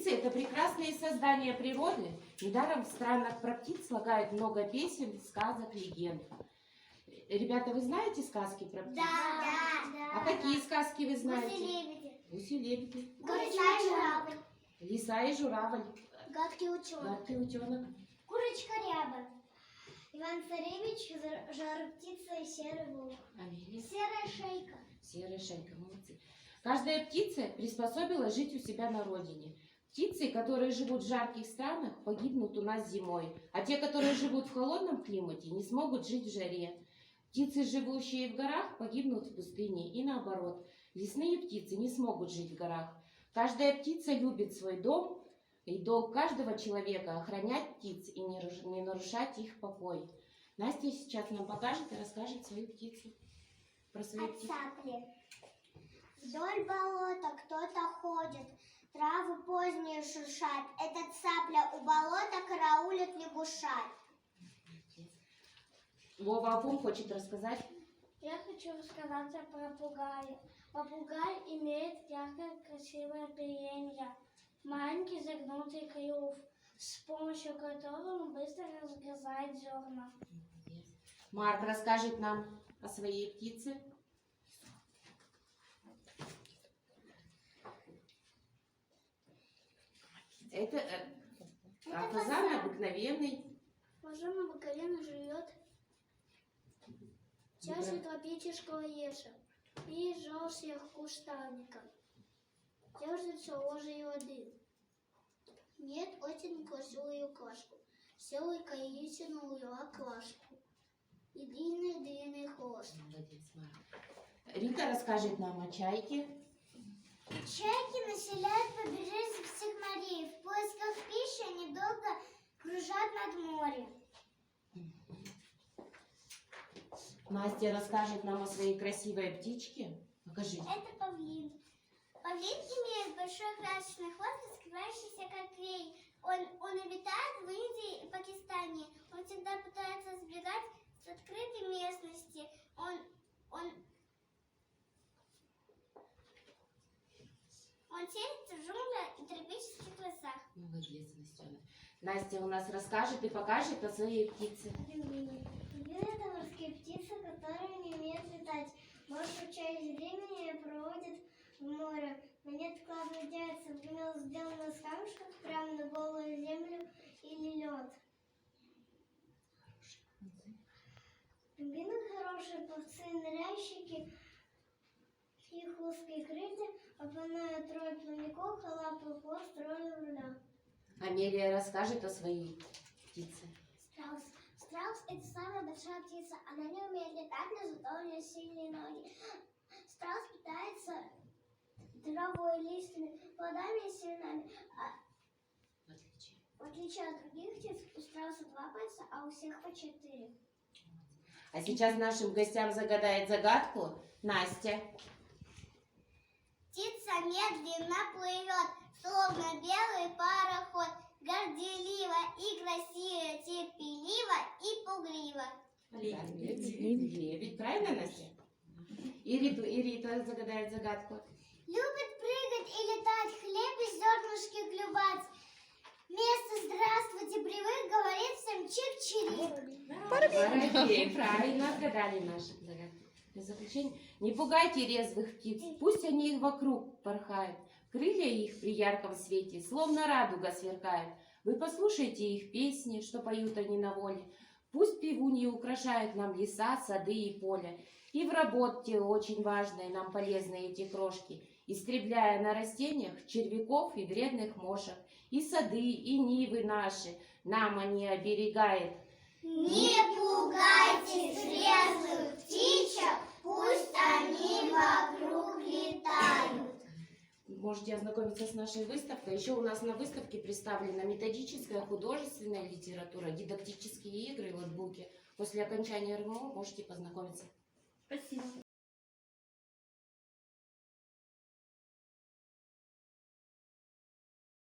Птицы – это прекрасные создания природы. Недаром в странах про птиц слагают много песен, сказок, легенд. Ребята, вы знаете сказки про птиц? Да. А какие сказки вы знаете? Гуси-лебеди. Гуси-лебеди. Лиса и журавль. Лиса и журавль. Гадкий утенок. Гадкий утенок. Курочка-ряба. Иван-царевич, жар-птица и серый волк. Амелия. Серая шейка. Серая шейка, молодцы. Каждая птица приспособилась жить у себя на родине. Птицы, которые живут в жарких странах, погибнут у нас зимой, а те, которые живут в холодном климате, не смогут жить в жаре. Птицы, живущие в горах, погибнут в пустыне, и наоборот. Лесные птицы не смогут жить в горах. Каждая птица любит свой дом, и долг каждого человека охранять птиц и не нарушать их покой. Настя сейчас нам покажет и расскажет свою птицу. Про свою От птицу. цапли. Вдоль болота кто-то ходит, травы поздние шуршат. Это цапля у болота караулит лягушат. Вова Афон хочет рассказать. Я хочу рассказать о попугае. Попугай имеет яркое, красивое оперение, маленький загнутый клюв, с помощью которого он быстро разгрызает зерна. Марк расскажет нам о своей птице. Это фазан обыкновенный. Фазан обыкновенно живет в чаще тропического леса и желтых кустарников. Держится возле воды. Нет очень красивую кашку. Села коисину квашку. И длинный хвост. Молодец, Марк. Рита расскажет нам о чайке. Чайки населяют побережье всех морей. В поисках пищи они долго кружат над морем. Настя расскажет нам о своей красивой птичке. Покажи. Это павлин. Павлин имеет большой красочный хвост, раскрывающийся как вей. Он обитает в Индии и Пакистане. Он всегда пытается сбегать с открытой местности. Он селится в джунглях и тропических лесах. Молодец, Настена. Настя у нас расскажет и покажет о своей птице. Павлин – это морские птицы, которые не умеют летать. Большую часть времени проводят в море. На них откладывается гнездо, сделанное из камушков, прямо на голую землю или лед. Пингвины хорошие пловцы, ныряльщики. Их узкие крылья опознают рой плавников, а лапы хвост роли руля. Амелия расскажет о своей птице. Страус. Страус – это самая большая птица. Она не умеет летать, но зато у нее сильные ноги. Страус питается травой, листьями, плодами и семенами. В отличие от других птиц, у страуса 2 пальца, а у всех по 4. А сейчас нашим гостям загадает загадку Настя. Птица медленно плывет, словно белый пароход, горделиво и красиво, терпеливо и пугливо. Лебедь. Правильно, Настя? И Рита загадает загадку. Любит прыгать и летать, хлеб из зернышки клювать. Вместо «здравствуйте» привык, говорит всем чик-чирик. Воробей. Правильно отгадали наши загадки. В заключение, не пугайте резвых птиц, пусть они их вокруг порхают. Крылья их при ярком свете, словно радуга сверкают. Вы послушайте их песни, что поют они на воле. Пусть певуньи украшают нам леса, сады и поля. И в работе очень важной нам полезны эти крошки, истребляя на растениях червяков и вредных мошек. И сады, и нивы наши нам они оберегают. Не пугайте резвых птичек, пусть они вокруг летают. Можете ознакомиться с нашей выставкой. Еще у нас на выставке представлена методическая художественная литература, дидактические игры, лотбуки. После окончания РМО можете познакомиться. Спасибо.